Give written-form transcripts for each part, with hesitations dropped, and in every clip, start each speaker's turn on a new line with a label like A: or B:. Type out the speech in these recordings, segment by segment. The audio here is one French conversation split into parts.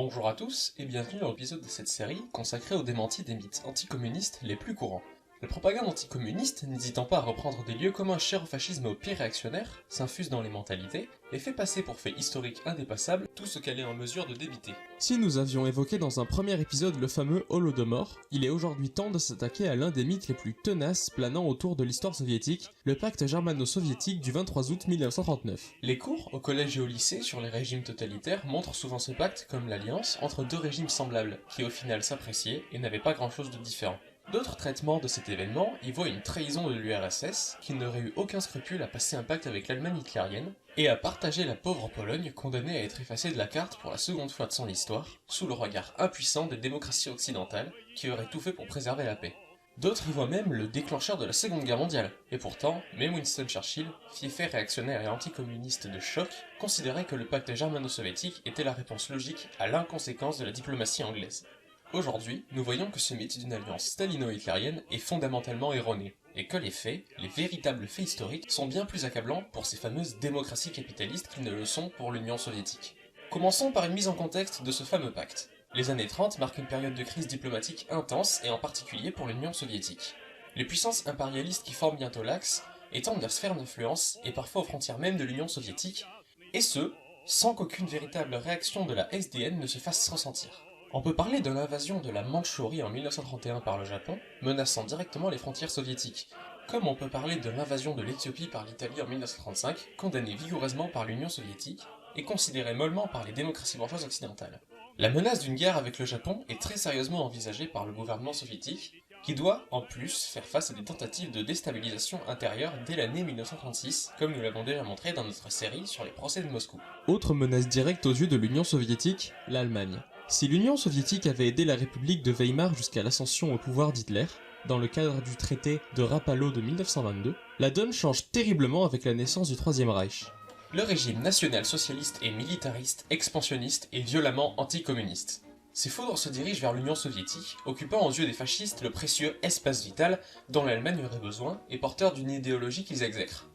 A: Bonjour à tous et bienvenue dans l'épisode de cette série consacrée au démenti des mythes anticommunistes les plus courants. La propagande anticommuniste, n'hésitant pas à reprendre des lieux communs chers au fascisme et aux pires réactionnaires, s'infuse dans les mentalités et fait passer pour fait historique indépassable tout ce qu'elle est en mesure de débiter. Si nous avions évoqué dans un premier épisode le fameux Holodomor, il est aujourd'hui temps de s'attaquer à l'un des mythes les plus tenaces planant autour de l'histoire soviétique, le pacte germano-soviétique du 23 août 1939. Les cours, au collège et au lycée, sur les régimes totalitaires montrent souvent ce pacte comme l'alliance entre deux régimes semblables, qui au final s'appréciaient et n'avaient pas grand chose de différent. D'autres traitements de cet événement y voient une trahison de l'URSS, qui n'aurait eu aucun scrupule à passer un pacte avec l'Allemagne hitlérienne, et à partager la pauvre Pologne condamnée à être effacée de la carte pour la seconde fois de son histoire, sous le regard impuissant des démocraties occidentales, qui auraient tout fait pour préserver la paix. D'autres y voient même le déclencheur de la Seconde Guerre mondiale, et pourtant, même Winston Churchill, fiefé réactionnaire et anticommuniste de choc, considérait que le pacte germano-soviétique était la réponse logique à l'inconséquence de la diplomatie anglaise. Aujourd'hui, nous voyons que ce mythe d'une alliance stalino-hitlérienne est fondamentalement erroné, et que les faits, les véritables faits historiques, sont bien plus accablants pour ces fameuses démocraties capitalistes qu'ils ne le sont pour l'Union soviétique. Commençons par une mise en contexte de ce fameux pacte. Les années 30 marquent une période de crise diplomatique intense et en particulier pour l'Union soviétique. Les puissances impérialistes qui forment bientôt l'Axe étendent leur sphère d'influence et parfois aux frontières même de l'Union soviétique, et ce, sans qu'aucune véritable réaction de la SDN ne se fasse ressentir. On peut parler de l'invasion de la Mandchourie en 1931 par le Japon, menaçant directement les frontières soviétiques, comme on peut parler de l'invasion de l'Éthiopie par l'Italie en 1935, condamnée vigoureusement par l'Union soviétique, et considérée mollement par les démocraties bourgeoises occidentales. La menace d'une guerre avec le Japon est très sérieusement envisagée par le gouvernement soviétique, qui doit, en plus, faire face à des tentatives de déstabilisation intérieure dès l'année 1936, comme nous l'avons déjà montré dans notre série sur les procès de Moscou. Autre menace directe aux yeux de l'Union soviétique, l'Allemagne. Si l'Union soviétique avait aidé la République de Weimar jusqu'à l'ascension au pouvoir d'Hitler, dans le cadre du traité de Rapallo de 1922, la donne change terriblement avec la naissance du Troisième Reich. Le régime national-socialiste est militariste, expansionniste et violemment anticommuniste. Ses foudres se dirigent vers l'Union soviétique, occupant aux yeux des fascistes le précieux espace vital dont l'Allemagne aurait besoin et porteur d'une idéologie qu'ils exècrent.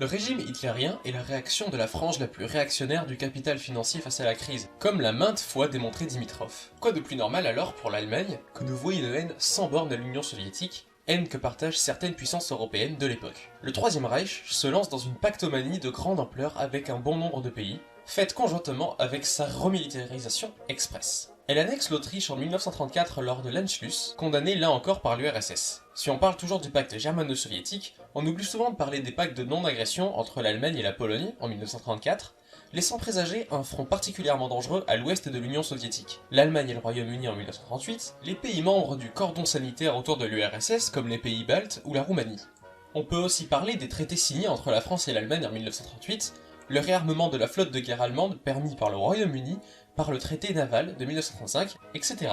A: Le régime hitlérien est la réaction de la frange la plus réactionnaire du capital financier face à la crise, comme l'a maintes fois démontré Dimitrov. Quoi de plus normal alors pour l'Allemagne que de vouer une haine sans borne à l'Union soviétique, haine que partagent certaines puissances européennes de l'époque. Le Troisième Reich se lance dans une pactomanie de grande ampleur avec un bon nombre de pays, faite conjointement avec sa remilitarisation express. Elle annexe l'Autriche en 1934 lors de l'Anschluss, condamnée là encore par l'URSS. Si on parle toujours du pacte germano-soviétique, on oublie souvent de parler des pactes de non-agression entre l'Allemagne et la Pologne en 1934, laissant présager un front particulièrement dangereux à l'ouest de l'Union soviétique. L'Allemagne et le Royaume-Uni en 1938, les pays membres du cordon sanitaire autour de l'URSS comme les pays baltes ou la Roumanie. On peut aussi parler des traités signés entre la France et l'Allemagne en 1938, le réarmement de la flotte de guerre allemande permis par le Royaume-Uni par le traité naval de 1935, etc.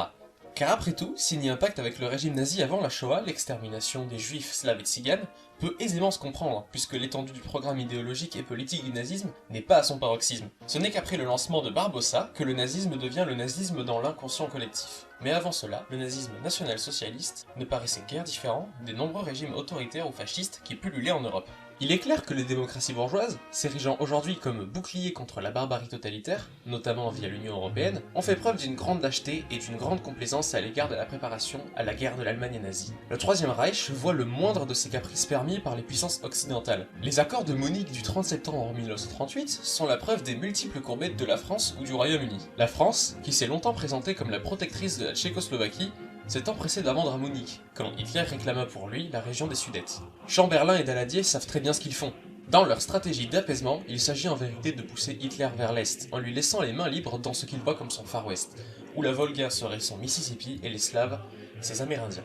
A: Car après tout, signer un pacte avec le régime nazi avant la Shoah, l'extermination des juifs, slaves et tziganes, peut aisément se comprendre, puisque l'étendue du programme idéologique et politique du nazisme n'est pas à son paroxysme. Ce n'est qu'après le lancement de Barbarossa que le nazisme devient le nazisme dans l'inconscient collectif. Mais avant cela, le nazisme national-socialiste ne paraissait guère différent des nombreux régimes autoritaires ou fascistes qui pullulaient en Europe. Il est clair que les démocraties bourgeoises, s'érigeant aujourd'hui comme boucliers contre la barbarie totalitaire, notamment via l'Union européenne, ont fait preuve d'une grande lâcheté et d'une grande complaisance à l'égard de la préparation à la guerre de l'Allemagne nazie. Le Troisième Reich voit le moindre de ses caprices permis par les puissances occidentales. Les accords de Munich du 30 septembre 1938 sont la preuve des multiples courbettes de la France ou du Royaume-Uni. La France, qui s'est longtemps présentée comme la protectrice de la Tchécoslovaquie, s'est empressé d'amendre à Munich, quand Hitler réclama pour lui la région des Sudètes. Chamberlain et Daladier savent très bien ce qu'ils font. Dans leur stratégie d'apaisement, il s'agit en vérité de pousser Hitler vers l'Est, en lui laissant les mains libres dans ce qu'il voit comme son Far West, où la Volga serait son Mississippi et les Slaves, ses Amérindiens.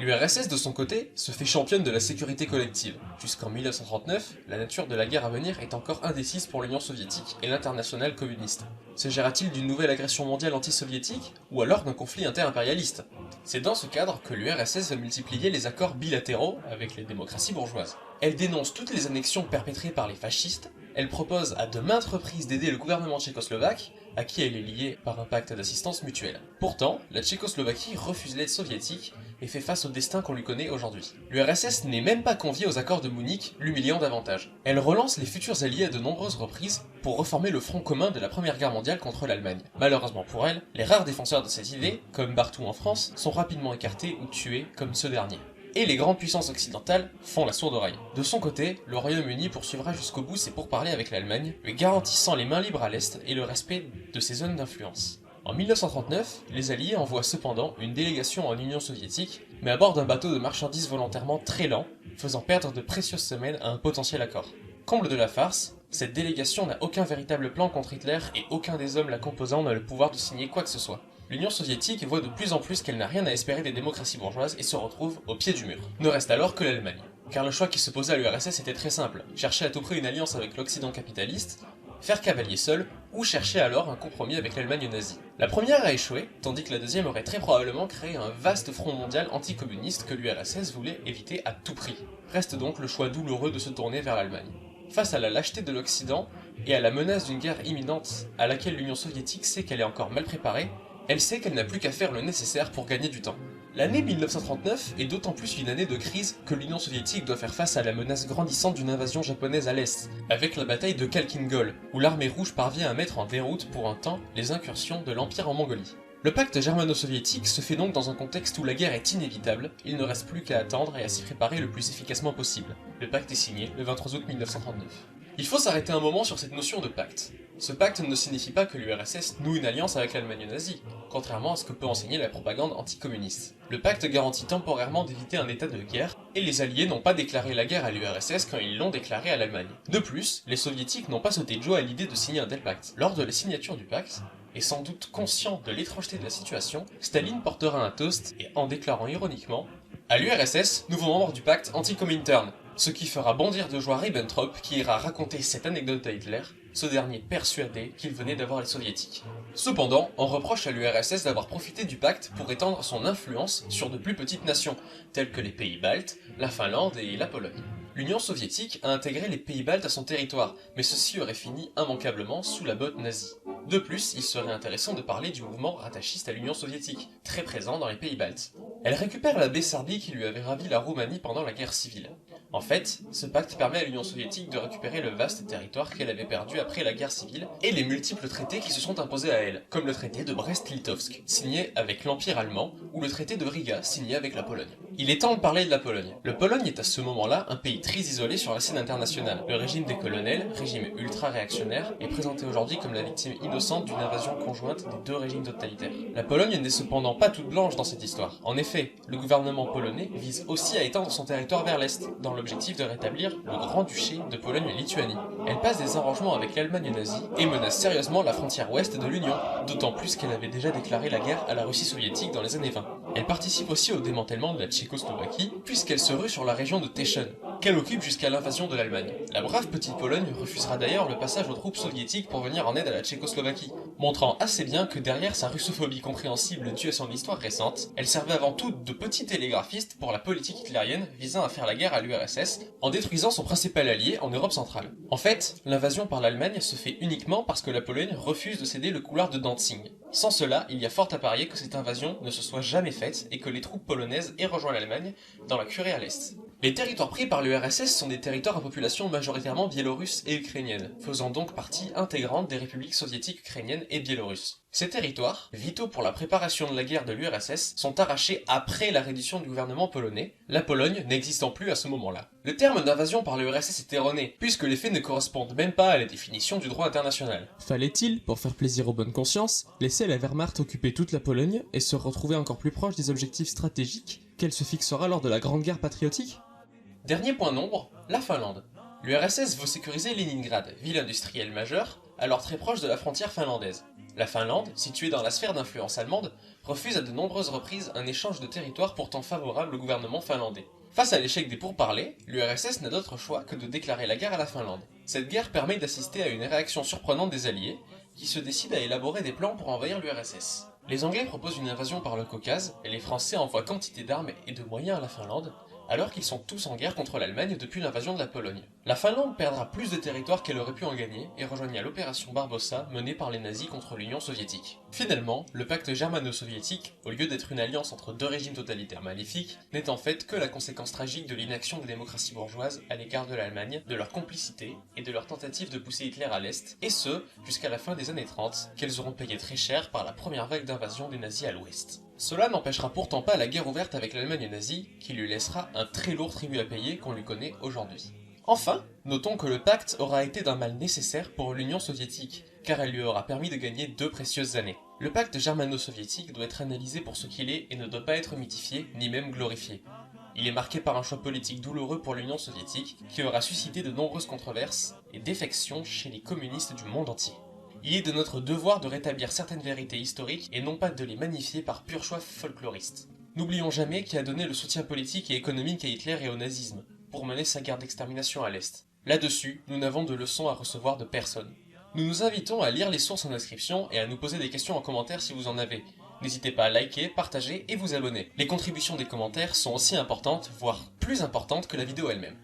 A: L'URSS de son côté se fait championne de la sécurité collective. Jusqu'en 1939, la nature de la guerre à venir est encore indécise pour l'Union soviétique et l'internationale communiste. S'agira-t-il d'une nouvelle agression mondiale anti-soviétique, ou alors d'un conflit inter-impérialiste? C'est dans ce cadre que l'URSS va multiplier les accords bilatéraux avec les démocraties bourgeoises. Elle dénonce toutes les annexions perpétrées par les fascistes, elle propose à de maintes reprises d'aider le gouvernement tchécoslovaque, à qui elle est liée par un pacte d'assistance mutuelle. Pourtant, la Tchécoslovaquie refuse l'aide soviétique et fait face au destin qu'on lui connaît aujourd'hui. L'URSS n'est même pas conviée aux accords de Munich, l'humiliant davantage. Elle relance les futurs alliés à de nombreuses reprises pour reformer le front commun de la Première Guerre mondiale contre l'Allemagne. Malheureusement pour elle, les rares défenseurs de cette idée, comme Barthou en France, sont rapidement écartés ou tués comme ce dernier. Et les grandes puissances occidentales font la sourde oreille. De son côté, le Royaume-Uni poursuivra jusqu'au bout ses pourparlers avec l'Allemagne, lui garantissant les mains libres à l'Est et le respect de ses zones d'influence. En 1939, les Alliés envoient cependant une délégation en Union soviétique, mais à bord d'un bateau de marchandises volontairement très lent, faisant perdre de précieuses semaines à un potentiel accord. Comble de la farce, cette délégation n'a aucun véritable plan contre Hitler et aucun des hommes la composant n'a le pouvoir de signer quoi que ce soit. L'Union soviétique voit de plus en plus qu'elle n'a rien à espérer des démocraties bourgeoises et se retrouve au pied du mur. Ne reste alors que l'Allemagne. Car le choix qui se posait à l'URSS était très simple, chercher à tout prix une alliance avec l'Occident capitaliste, faire cavalier seul, ou chercher alors un compromis avec l'Allemagne nazie. La première a échoué, tandis que la deuxième aurait très probablement créé un vaste front mondial anticommuniste que l'URSS voulait éviter à tout prix. Reste donc le choix douloureux de se tourner vers l'Allemagne. Face à la lâcheté de l'Occident et à la menace d'une guerre imminente à laquelle l'Union soviétique sait qu'elle est encore mal préparée, elle sait qu'elle n'a plus qu'à faire le nécessaire pour gagner du temps. L'année 1939 est d'autant plus une année de crise que l'Union soviétique doit faire face à la menace grandissante d'une invasion japonaise à l'est, avec la bataille de Khalkhin Gol, où l'armée rouge parvient à mettre en déroute pour un temps les incursions de l'Empire en Mongolie. Le pacte germano-soviétique se fait donc dans un contexte où la guerre est inévitable, il ne reste plus qu'à attendre et à s'y préparer le plus efficacement possible. Le pacte est signé le 23 août 1939. Il faut s'arrêter un moment sur cette notion de pacte. Ce pacte ne signifie pas que l'URSS noue une alliance avec l'Allemagne nazie, contrairement à ce que peut enseigner la propagande anticommuniste. Le pacte garantit temporairement d'éviter un état de guerre, et les Alliés n'ont pas déclaré la guerre à l'URSS quand ils l'ont déclarée à l'Allemagne. De plus, les Soviétiques n'ont pas sauté de joie à l'idée de signer un tel pacte. Lors de la signature du pacte, et sans doute conscient de l'étrangeté de la situation, Staline portera un toast et en déclarant ironiquement « À l'URSS, nouveau membre du pacte anti-Comintern », ce qui fera bondir de joie Ribbentrop qui ira raconter cette anecdote à Hitler, ce dernier persuadé qu'il venait d'avoir les soviétiques. Cependant, on reproche à l'URSS d'avoir profité du pacte pour étendre son influence sur de plus petites nations, telles que les pays baltes, la Finlande et la Pologne. L'Union soviétique a intégré les pays baltes à son territoire, mais ceci aurait fini immanquablement sous la botte nazie. De plus, il serait intéressant de parler du mouvement rattachiste à l'Union soviétique, très présent dans les pays baltes. Elle récupère la Bessarabie qui lui avait ravi la Roumanie pendant la guerre civile. En fait, ce pacte permet à l'Union soviétique de récupérer le vaste territoire qu'elle avait perdu après la guerre civile et les multiples traités qui se sont imposés à elle, comme le traité de Brest-Litovsk, signé avec l'Empire allemand, ou le traité de Riga, signé avec la Pologne. Il est temps de parler de la Pologne. Le Pologne est à ce moment-là un pays très isolé sur la scène internationale. Le régime des colonels, régime ultra-réactionnaire, est présenté aujourd'hui comme la victime innocente d'une invasion conjointe des deux régimes totalitaires. La Pologne n'est cependant pas toute blanche dans cette histoire. En effet, le gouvernement polonais vise aussi à étendre son territoire vers l'Est, dans l'objectif de rétablir le Grand-Duché de Pologne-Lituanie. Elle passe des arrangements avec l'Allemagne nazie et menace sérieusement la frontière ouest de l'Union, d'autant plus qu'elle avait déjà déclaré la guerre à la Russie soviétique dans les années 20. Elle participe aussi au démantèlement de la Tchécoslovaquie, puisqu'elle se rue sur la région de Teschen, qu'elle occupe jusqu'à l'invasion de l'Allemagne. La brave petite Pologne refusera d'ailleurs le passage aux troupes soviétiques pour venir en aide à la Tchécoslovaquie, montrant assez bien que derrière sa russophobie compréhensible due à son histoire récente, elle servait avant tout de petit télégraphiste pour la politique hitlérienne visant à faire la guerre à l'URSS en détruisant son principal allié en Europe centrale. En fait, l'invasion par l'Allemagne se fait uniquement parce que la Pologne refuse de céder le couloir de Danzig. Sans cela, il y a fort à parier que cette invasion ne se soit jamais faite et que les troupes polonaises aient rejoint l'Allemagne dans la curée à l'Est. Les territoires pris par l'URSS sont des territoires à population majoritairement biélorusse et ukrainienne, faisant donc partie intégrante des républiques soviétiques ukrainiennes et biélorusses. Ces territoires, vitaux pour la préparation de la guerre de l'URSS, sont arrachés après la reddition du gouvernement polonais, la Pologne n'existant plus à ce moment-là. Le terme d'invasion par l'URSS est erroné, puisque les faits ne correspondent même pas à la définition du droit international.
B: Fallait-il, pour faire plaisir aux bonnes consciences, laisser la Wehrmacht occuper toute la Pologne et se retrouver encore plus proche des objectifs stratégiques qu'elle se fixera lors de la Grande Guerre patriotique ?
A: Dernier point nombre, la Finlande. L'URSS veut sécuriser Leningrad, ville industrielle majeure, alors très proche de la frontière finlandaise. La Finlande, située dans la sphère d'influence allemande, refuse à de nombreuses reprises un échange de territoire pourtant favorable au gouvernement finlandais. Face à l'échec des pourparlers, l'URSS n'a d'autre choix que de déclarer la guerre à la Finlande. Cette guerre permet d'assister à une réaction surprenante des Alliés, qui se décident à élaborer des plans pour envahir l'URSS. Les Anglais proposent une invasion par le Caucase, et les Français envoient quantité d'armes et de moyens à la Finlande, alors qu'ils sont tous en guerre contre l'Allemagne depuis l'invasion de la Pologne. La Finlande perdra plus de territoire qu'elle aurait pu en gagner et rejoigna l'opération Barbarossa menée par les nazis contre l'Union soviétique. Finalement, le pacte germano-soviétique, au lieu d'être une alliance entre deux régimes totalitaires maléfiques, n'est en fait que la conséquence tragique de l'inaction des démocraties bourgeoises à l'égard de l'Allemagne, de leur complicité et de leur tentative de pousser Hitler à l'Est, et ce, jusqu'à la fin des années 30, qu'elles auront payé très cher par la première vague d'invasion des nazis à l'Ouest. Cela n'empêchera pourtant pas la guerre ouverte avec l'Allemagne nazie, qui lui laissera un très lourd tribut à payer qu'on lui connaît aujourd'hui. Enfin, notons que le pacte aura été d'un mal nécessaire pour l'Union soviétique, car elle lui aura permis de gagner 2 précieuses années. Le pacte germano-soviétique doit être analysé pour ce qu'il est et ne doit pas être mythifié, ni même glorifié. Il est marqué par un choix politique douloureux pour l'Union soviétique, qui aura suscité de nombreuses controverses et défections chez les communistes du monde entier. Il est de notre devoir de rétablir certaines vérités historiques et non pas de les magnifier par pur choix folkloriste. N'oublions jamais qui a donné le soutien politique et économique à Hitler et au nazisme, pour mener sa guerre d'extermination à l'Est. Là-dessus, nous n'avons de leçons à recevoir de personne. Nous nous invitons à lire les sources en description et à nous poser des questions en commentaire si vous en avez. N'hésitez pas à liker, partager et vous abonner. Les contributions des commentaires sont aussi importantes, voire plus importantes que la vidéo elle-même.